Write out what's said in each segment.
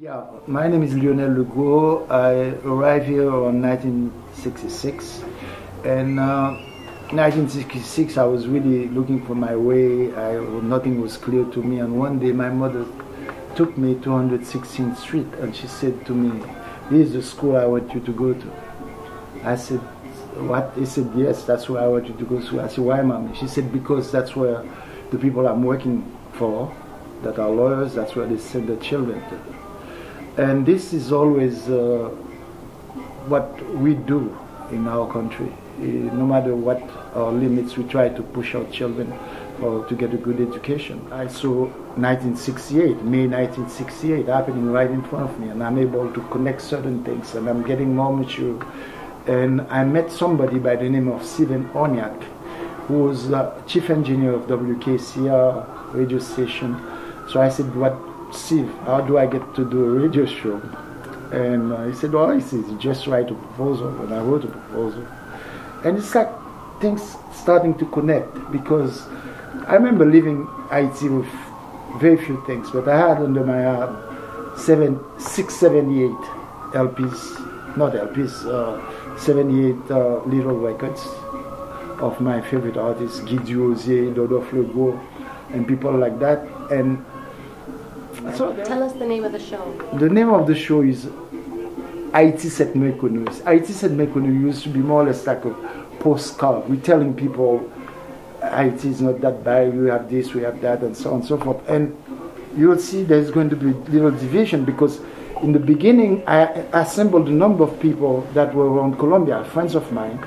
Yeah, my name is Lionel Legault. I arrived here in 1966, and 1966 I was really looking for my way. Nothing was clear to me, and one day my mother took me to 116th Street, and she said to me, "This is the school I want you to go to." I said, "What?" He said, "Yes, that's where I want you to go to." I said, "Why, Mommy?" She said, "Because that's where the people I'm working for, that are lawyers, that's where they send their children to." And this is always what we do in our country. No matter what our limits, we try to push our children to get a good education. I saw 1968, May 1968, happening right in front of me, and I'm able to connect certain things, and I'm getting more mature. And I met somebody by the name of Steven Orniak, who was chief engineer of WKCR radio station. So I said, "Steve, how do I get to do a radio show?" And he said, "Oh, he says, just write a proposal." And I wrote a proposal. And it's like things starting to connect, because I remember leaving Haiti with very few things, but I had under my arm 678 LPs, not LPs, 78 little records of my favorite artists, Guy Duosier, Rodolphe Legault, and people like that. And so tell us the name of the show. The name of the show is Haiti C'est Méconnu. Haiti C'est Méconnu used to be more or less like a postcard. We're telling people Haiti is not that bad, we have this, we have that, and so on and so forth. And you'll see there's going to be little division, because in the beginning I assembled a number of people that were around Colombia, friends of mine,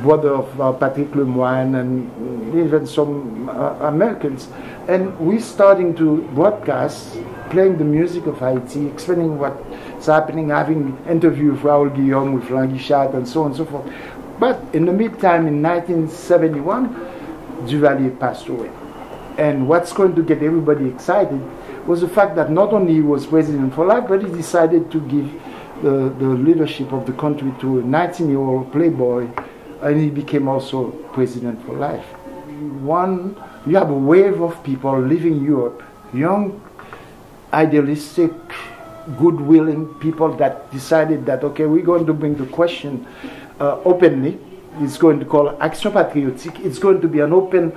brother of Patrick Lemoine, and even some Americans. And we're starting to broadcast, playing the music of Haiti, explaining what's happening, having interviews with Raoul Guillaume, with Languichat, and so on and so forth. But in the meantime, in 1971, Duvalier passed away. And what's going to get everybody excited was the fact that not only he was president for life, but he decided to give the leadership of the country to a 19-year-old playboy, and he became also president for life. You have a wave of people leaving Europe, young, idealistic, good-willing people that decided that, okay, we're going to bring the question openly. It's going to call Action Patriotique. It's going to be an open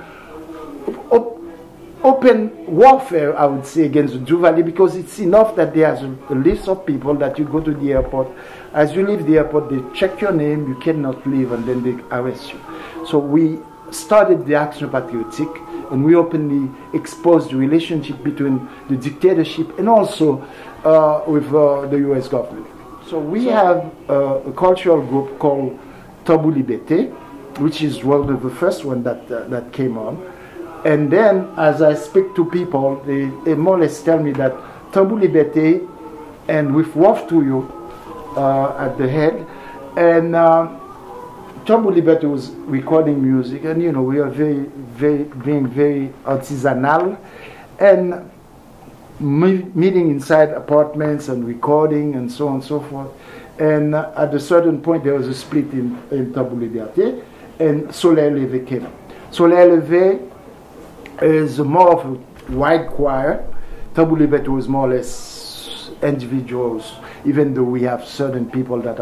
warfare, I would say, against Duvalier, because it's enough that there's a list of people that you go to the airport. As you leave the airport, they check your name, you cannot leave, and then they arrest you. So we started the Action Patriotique, and we openly exposed the relationship between the dictatorship and also with the US government. So we have a cultural group called Tambou Liberté, which is one of the first one that came on. And then, as I speak to people, they more or less tell me that Tambou Liberté, and with Wolf Touyo at the head, and Tambou Liberté was recording music, and we are being very artisanal, and meeting inside apartments and recording and so on and so forth. And at a certain point, there was a split in Tambou Liberté, and Soleil Levé came. Soleil Levé is more of a wide choir. Tambou Liberté was more or less individuals, even though we have certain people that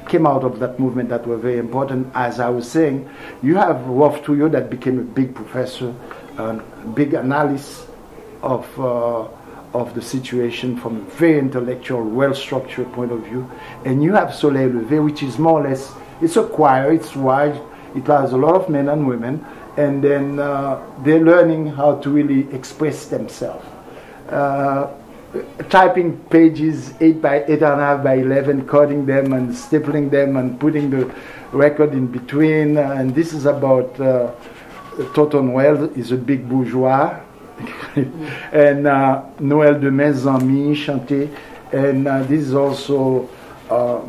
came out of that movement that were very important. As I was saying, you have Wolf Touyo that became a big professor, a big analyst of the situation from a very intellectual, well-structured point of view. And you have Soleil Levé, which is more or less, it's a choir, it's wide, it has a lot of men and women, and then they're learning how to really express themselves. Typing pages 8 by 8.5 by 11, cutting them and stapling them and putting the record in between. And this is about Tonton Noël is a big bourgeois. And Noël de Mes Amis chanté. And this is also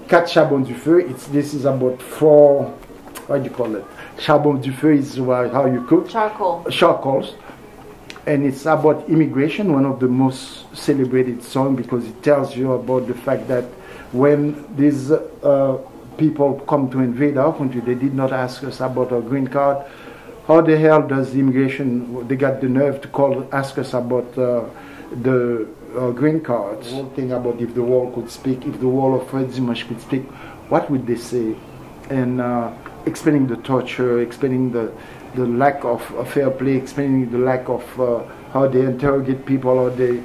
Quatre Charbons du Feu. This is about 4, what do you call it? Charbons du Feu is how you cook. Charcoals. And it's about immigration, one of the most celebrated songs, because it tells you about the fact that when these people come to invade our country, they did not ask us about our green card. How the hell does the immigration, they got the nerve to ask us about the green cards. The whole thing about if the wall could speak, if the wall of Fred Dimanche could speak, what would they say? And explaining the torture, explaining the lack of fair play, explaining the lack of how they interrogate people, or they,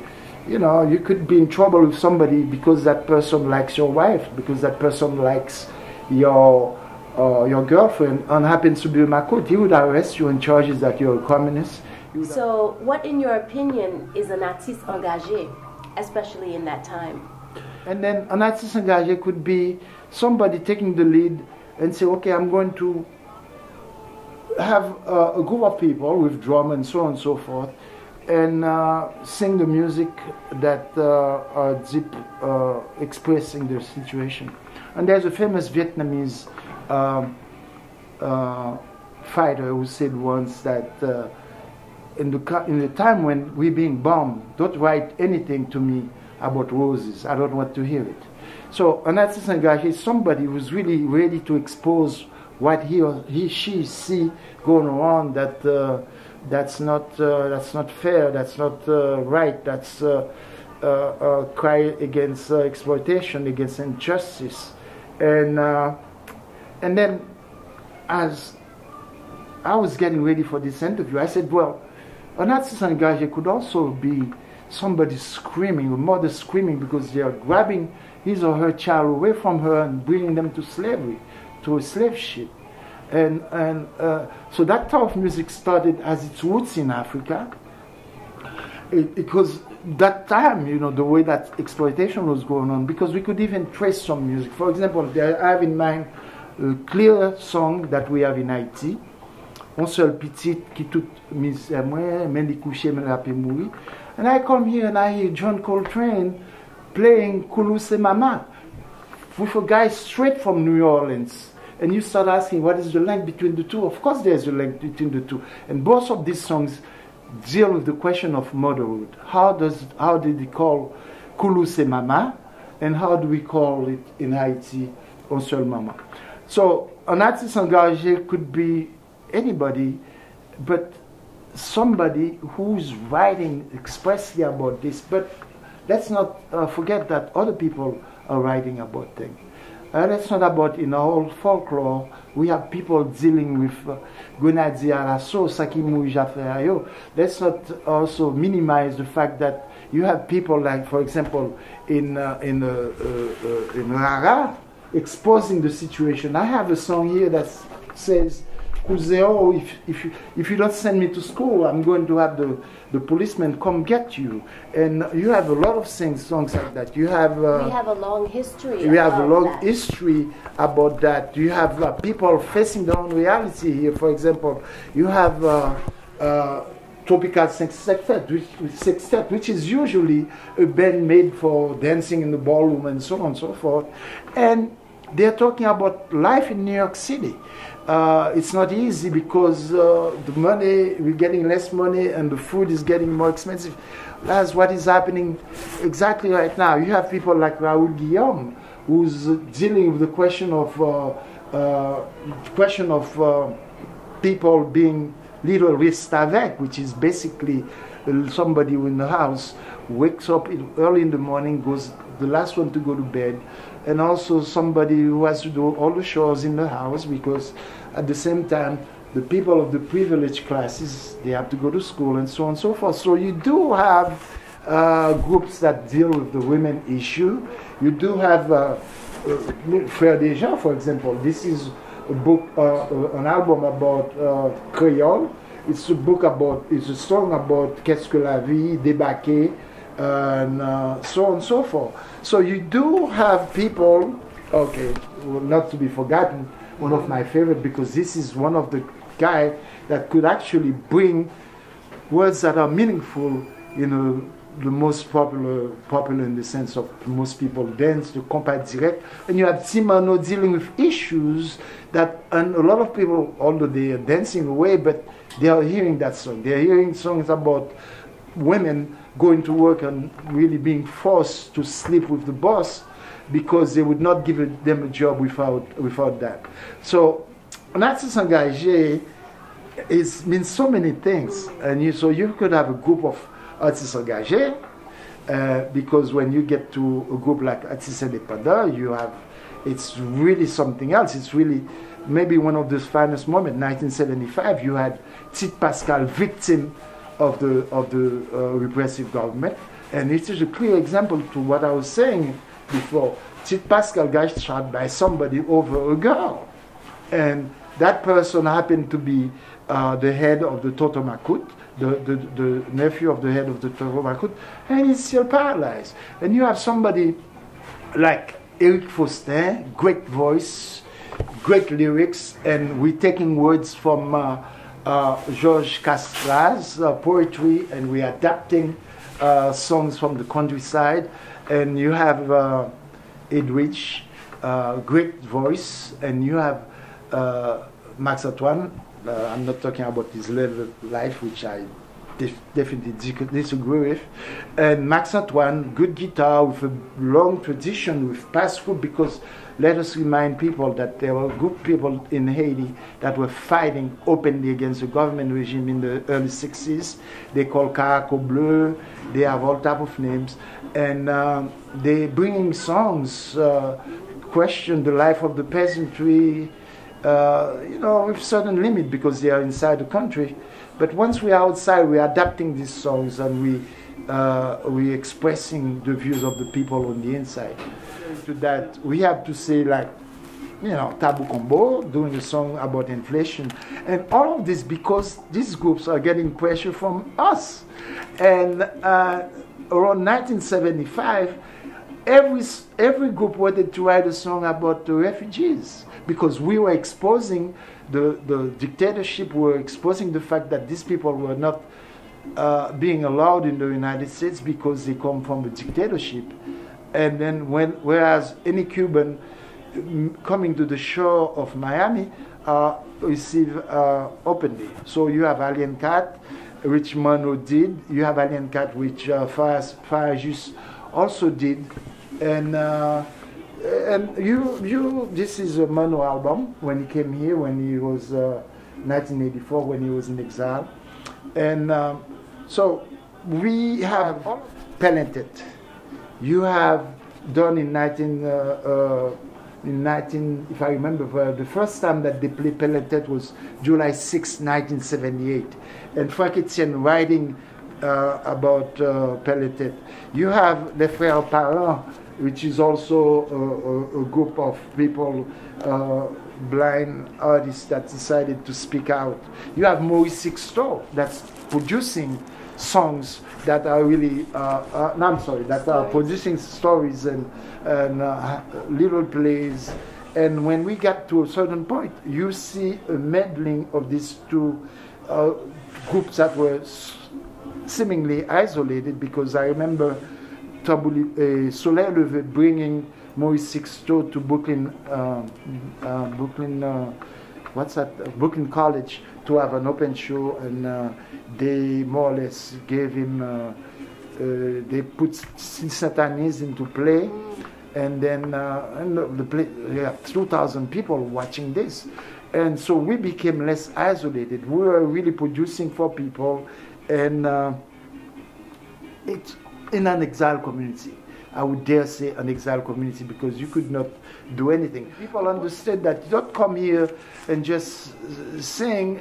you know, you could be in trouble with somebody because that person likes your wife, because that person likes your girlfriend and happens to be a Makut. He would arrest you and charges that you're a communist. So what, in your opinion, is an artiste engagé, especially in that time? And then an artiste engagé could be somebody taking the lead and say, okay, I'm going to have a group of people with drum and so on and so forth, and sing the music that are deep, expressing their situation. And there's a famous Vietnamese fighter who said once that in the time when we're being bombed, don't write anything to me about roses. I don't want to hear it. So an artiste engagé is somebody who's really ready to expose what she see going on, that's not fair, that's not right, that's cry against exploitation, against injustice. And then as I was getting ready for this interview, I said, well, an artiste engagé could also be somebody screaming, a mother screaming because they are grabbing his or her child away from her and bringing them to slavery, to a slave ship. And so that type of music started as its roots in Africa. Because that time, you know, the way that exploitation was going on, because we could even trace some music. For example, I have in mind a clear song that we have in Haiti, On seul petit qui tout misère moi, men li couché, men la pe mouri. And I come here and I hear John Coltrane playing Koulou Se Mama with a guy straight from New Orleans. And you start asking, what is the link between the two? Of course there's a link between the two. And both of these songs deal with the question of motherhood. How did they call Koulou Se Mama? And how do we call it in Haiti, On seul Mama? So an artiste engagé could be anybody, but somebody who's writing expressly about this. But let's not forget that other people are writing about things. That's not about, in our folklore, we have people dealing with Grenadier à la sauce, Sakimou Jafreayo. Let's not also minimize the fact that you have people like, for example, in Rara, exposing the situation. I have a song here that says, Kuzeo, if you don't send me to school, I'm going to have the policeman come get you. And you have a lot of songs like that. You have we have a long history. We have a long history about that. You have people facing their own reality here. For example, you have Tropical Sextet, which is usually a band made for dancing in the ballroom and so on and so forth. And they're talking about life in New York City. It's not easy because the money, we're getting less money and the food is getting more expensive. That's what is happening exactly right now. You have people like Raoul Guillaume, who's dealing with the question of people being little reste avec, which is basically somebody who in the house wakes up early in the morning, goes the last one to go to bed, and also somebody who has to do all the chores in the house, because at the same time the people of the privileged classes, they have to go to school and so on and so forth. So you do have groups that deal with the women issue. You do have Frère Desjans, for example. This is a book, an album about Creole. It's a song about Qu'est-ce que la vie, Débaqué, and so on and so forth. So you do have people, okay, not to be forgotten, one of my favorite, because this is one of the guys that could actually bring words that are meaningful, the most popular in the sense of most people dance, the Compas Direct. And you have Timano dealing with issues that, and a lot of people, although they are dancing away, but they are hearing that song. They are hearing songs about women going to work and really being forced to sleep with the boss because they would not give them a job without that. So an artiste engagé means so many things. And so you could have a group of artistes engagés, because when you get to a group like Artistes Indépendants, it's really something else. It's really maybe one of those finest moments. 1975, you had Tite Pascal, victim of the repressive government, and it is a clear example to what I was saying before. Tite Pascal got shot by somebody over a girl, and that person happened to be the head of the Toto Makut, the nephew of the head of the Toto Makut, and he's still paralyzed. And you have somebody like Eric Faustin, great voice, great lyrics, and we're taking words from Georges Castra's poetry, and we're adapting songs from the countryside. And you have Edwidge, great voice, and you have Max Antoine. I'm not talking about his life, which I definitely disagree with. And Max Antoine, good guitar with a long tradition with Passfou, because let us remind people that there were good people in Haiti that were fighting openly against the government regime in the early 60s. They call Caraco Bleu, they have all type of names, and they bringing songs, question the life of the peasantry, with certain limit because they are inside the country. But once we are outside, we are adapting these songs and we expressing the views of the people on the inside. To that, we have to say, like, Tabou Combo doing a song about inflation, and all of this because these groups are getting pressure from us. And around 1975, every group wanted to write a song about the refugees, because we were exposing the dictatorship, we were exposing the fact that these people were not being allowed in the United States because they come from a dictatorship. And then whereas any Cuban coming to the shore of Miami receive openly. So you have Alien Cat, which Mano did. You have Alien Cat, which Farajus also did. And this is a Mano album when he came here, when he was 1984, when he was in exile. And so we have Pelentet. You have done in 19, if I remember, the first time that they played Pelentet was July 6, 1978. And Franck Etienne writing about Pelentet. You have Les Frères Parents, which is also a group of people, blind artists that decided to speak out. You have Maurice Sixto that's producing songs that are really, that are producing stories and little plays. And when we get to a certain point, you see a meddling of these two groups that were seemingly isolated, because I remember Soleil Levé bringing Maurice Sixto to Brooklyn College to have an open show, and they more or less gave him, they put Satanis into play, and then the play, you have 2,000 people watching this. And so we became less isolated. We were really producing for people, and it's in an exile community. I would dare say an exile community, because you could not do anything. People understood that you don't come here and just sing,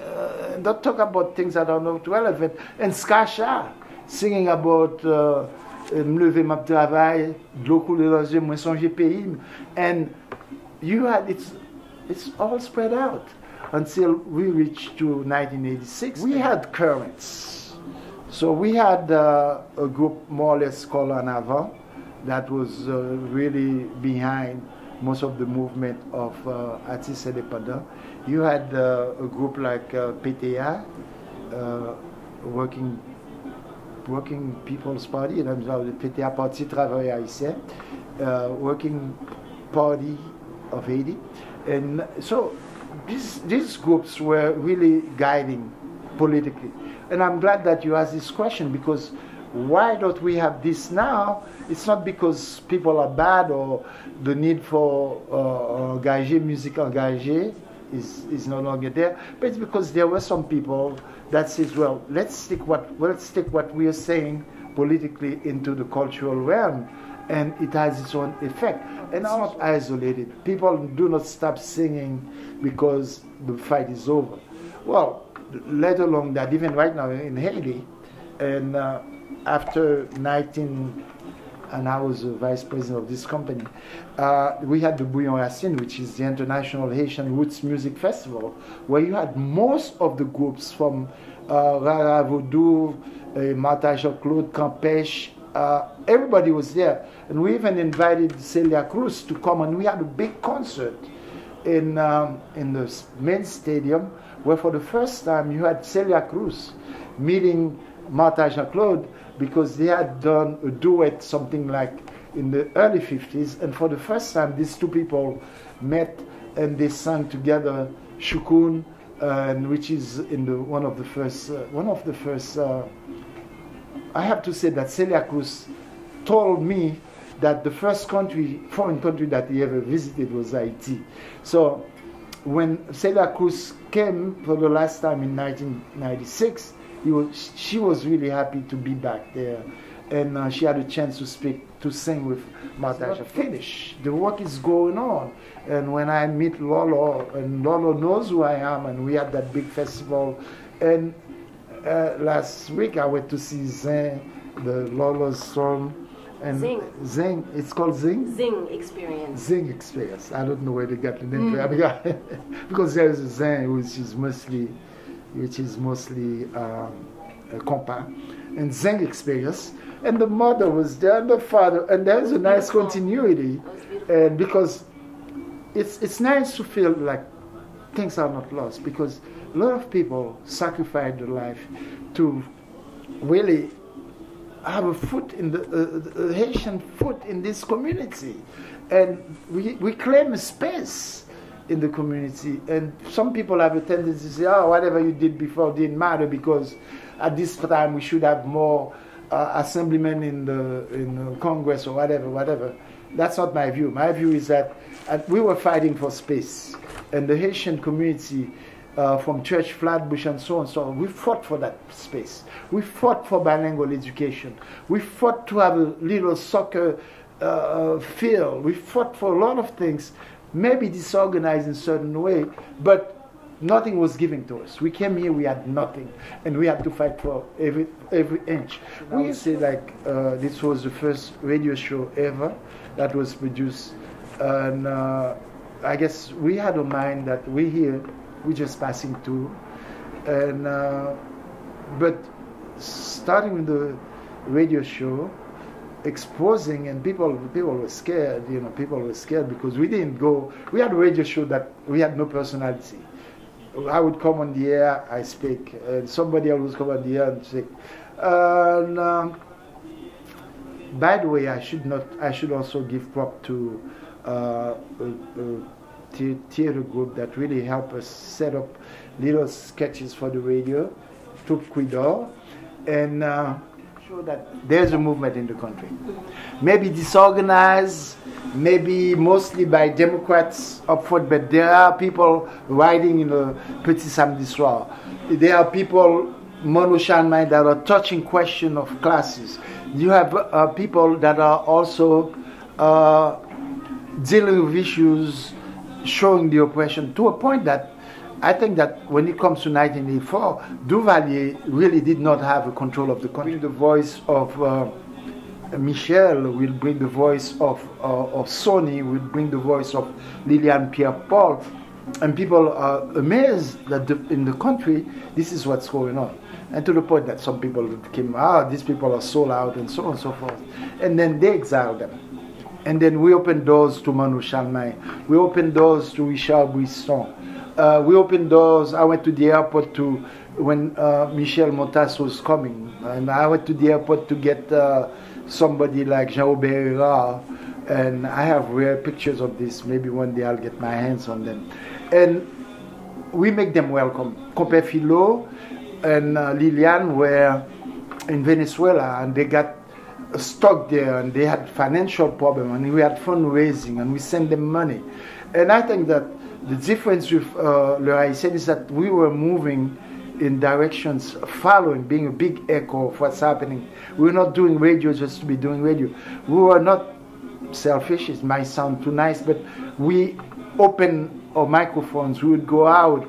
don't talk about things that are not relevant. And Skacha, singing about m'lever ma travail, de l'eau couler dans les yeux, moi songer pays. And you had, it's all spread out until we reached to 1986. We had currents. So we had a group more or less called En Avant that was really behind most of the movement of Artistes Indépendants. You had a group like PTA, Working People's Party, the PTA Parti Travailleur Haïtien, Working Party of Haiti. And so these groups were really guiding politically. And I'm glad that you asked this question, because why don't we have this now? It's not because people are bad or the need for music engagée is no longer there, but it's because there were some people that said, well, let's take what we are saying politically into the cultural realm, and it has its own effect. And I'm not isolated. People do not stop singing because the fight is over. Well, let alone that, even right now in Haiti, and after 19, and I was the vice president of this company, we had the Bouillon Racine, which is the International Haitian Roots Music Festival, where you had most of the groups from Rara Vaudou, Martha Jean-Claude, Campeche, everybody was there. And we even invited Celia Cruz to come, and we had a big concert in the main stadium, where for the first time you had Celia Cruz meeting Martha Jean-Claude, because they had done a duet, something like in the early 50s, and for the first time these two people met and they sang together Shukun, which is in one of the first. I have to say that Celia Cruz told me that the first foreign country that he ever visited was Haiti. So when Celia Cruz came for the last time in 1996, she was really happy to be back there, and she had a chance to sing with Martha. Finished. The work is going on, and when I meet Lolo, and Lolo knows who I am, and we had that big festival, and last week I went to see Zing, the Lolo's song, and Zing. It's called Zing. Zing Experience. Zing Experience. I don't know where they got the name because there is a Zing which is mostly a compas, and Zing Experience, and the mother was there, and the father, and there's a nice continuity, and because it's nice to feel like things are not lost, because a lot of people sacrifice their life to really have a foot in the Haitian foot in this community, and we claim a space in the community, and some people have a tendency to say, oh, whatever you did before didn't matter, because at this time we should have more assemblymen in the Congress or whatever. That's not my view. My view is that we were fighting for space, and the Haitian community from Church Flatbush and so on, we fought for that space. We fought for bilingual education. We fought to have a little soccer field. We fought for a lot of things, maybe disorganized in a certain way, but nothing was given to us. We came here, we had nothing, and we had to fight for every inch. We say like this was the first radio show ever that was produced, and I guess we had a mind that we're here, we're just passing through, and but starting with the radio show, exposing, and people were scared. People were scared because we didn't go. We had a radio show that we had no personality. I would come on the air, I speak, and somebody else would come on the air and speak. By the way, I should also give prop to a theater group that really helped us set up little sketches for the radio, Troupe Cuidor, and show that there's a movement in the country. Maybe disorganized, maybe mostly by Democrats up front, but there are people writing in the Petit Samedi Soir. There are people, Manu Shanmai, that are touching question of classes. You have people that are also dealing with issues, showing the oppression, to a point that I think that when it comes to 1984, Duvalier really did not have a control of the country. The voice of Michel will bring the voice of Sony, will bring the voice of Liliane Pierre-Paul, and people are amazed that in the country, this is what's going on. And to the point that some people came, these people are sold out, and so on and so forth. And then they exiled them. And then we opened doors to Manu Shanmai. We opened doors to Richard Buisson. We opened doors. I went to the airport when Michel Montas was coming. And I went to the airport to get somebody like Jean-Aubert Hérard. And I have rare pictures of this. Maybe one day I'll get my hands on them. And we make them welcome. Compé Philo and Liliane were in Venezuela, and they got stuck there, and they had financial problem, and we had fundraising, and we sent them money. And I think that the difference with Le Haïtien is that we were moving in directions following, being a big echo of what's happening. We're not doing radio just to be doing radio. We were not selfish, it might sound too nice, but we open our microphones, we would go out,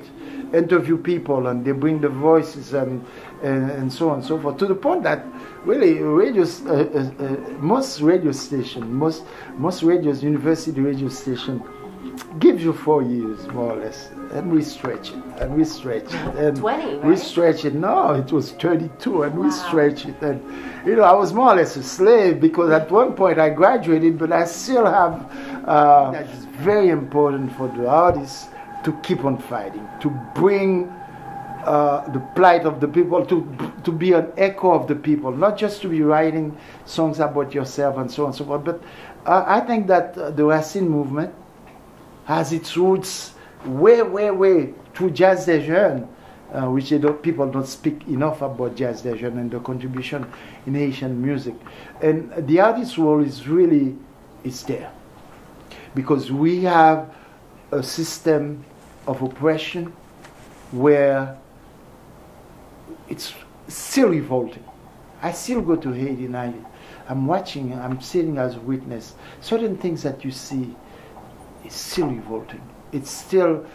interview people, and they bring the voices and so on and so forth, to the point that really most radio stations, most radios, university radio station, gives you 4 years more or less, and we stretch it, and we stretch it, and 20, right? we stretch it. No, it was 32, and we stretch it, and I was more or less a slave, because at one point I graduated, but I still have. That is very important for the artists to keep on fighting, to bring the plight of the people, to be an echo of the people, not just to be writing songs about yourself and so on and so forth. But I think that the Racine movement has its roots way through Jazz des Jeunes, which people don't speak enough about Jazz des Jeunes and the contribution in Haitian music. And the artist's role is there, because we have a system of oppression where it's still revolting. I still go to Haiti and I'm watching, I'm sitting as a witness. Certain things that you see is still revolting. It's still,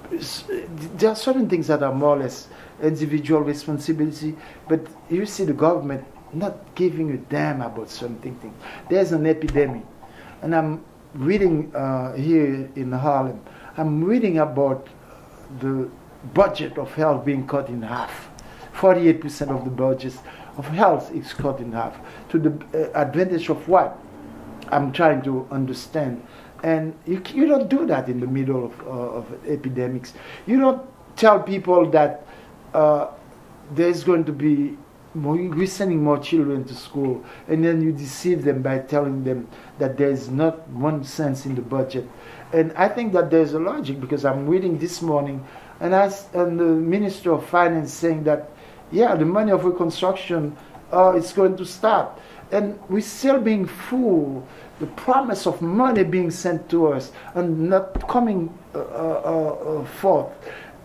there are certain things that are more or less individual responsibility, but you see the government not giving a damn about something. There's an epidemic, and I'm reading here in Harlem, I'm reading about the budget of health being cut in half. 48% of the budget of health is cut in half. To the advantage of what? I'm trying to understand. And you don't do that in the middle of epidemics. You don't tell people that there's going to be we're sending more children to school, and then you deceive them by telling them that there's not 1 cent in the budget. And I think that there's a logic, because I'm reading this morning, and the Minister of Finance saying that, yeah, the money of reconstruction is going to start. And we're still being fooled. The promise of money being sent to us and not coming forth.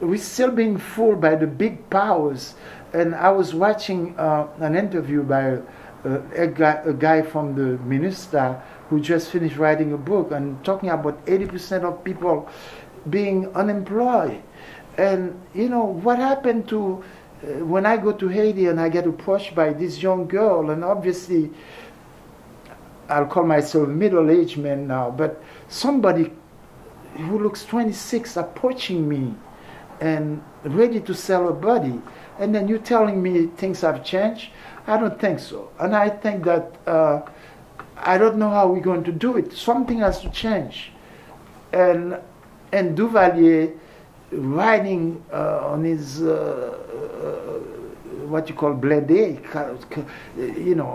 We're still being fooled by the big powers. And I was watching an interview by a guy from the Minister who just finished writing a book and talking about 80% of people being unemployed. And what happened to when I go to Haiti and I get approached by this young girl, and obviously I'll call myself a middle-aged man now, but somebody who looks 26 approaching me and ready to sell her body, and then you're telling me things have changed? I don't think so. And I think that I don't know how we're going to do it. Something has to change. And Duvalier, riding on his what you call blindé,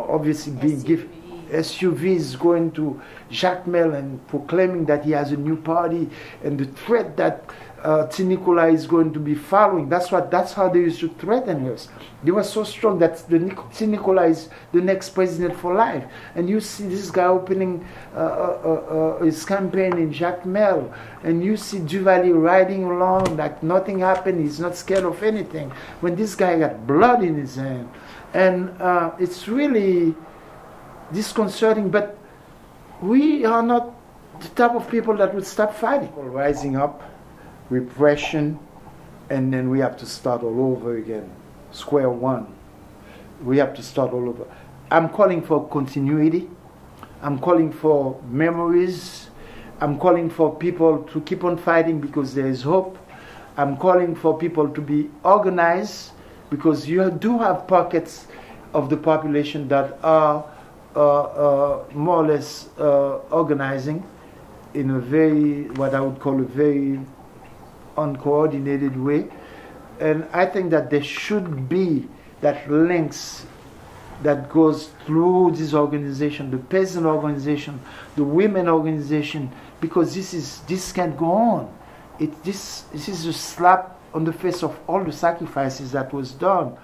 obviously being given SUVs, going to Jacmel and proclaiming that he has a new party, and the threat that Tinikola is going to be following. That's how they used to threaten us. They were so strong that Tinikola is the next president for life. And you see this guy opening his campaign in Jacmel, and you see Duvalier riding along like nothing happened. He's not scared of anything. When this guy got blood in his hand, and it's really disconcerting. But we are not the type of people that would stop fighting. Rising up, repression, and then we have to start all over again, square one. We have to start all over. I'm calling for continuity. I'm calling for memories. I'm calling for people to keep on fighting because there is hope. I'm calling for people to be organized, because you do have pockets of the population that are more or less organizing in a very, what I would call a very uncoordinated way. And I think that there should be that links that goes through this organization, the peasant organization, the women organization, because this can't go on. This is a slap on the face of all the sacrifices that was done.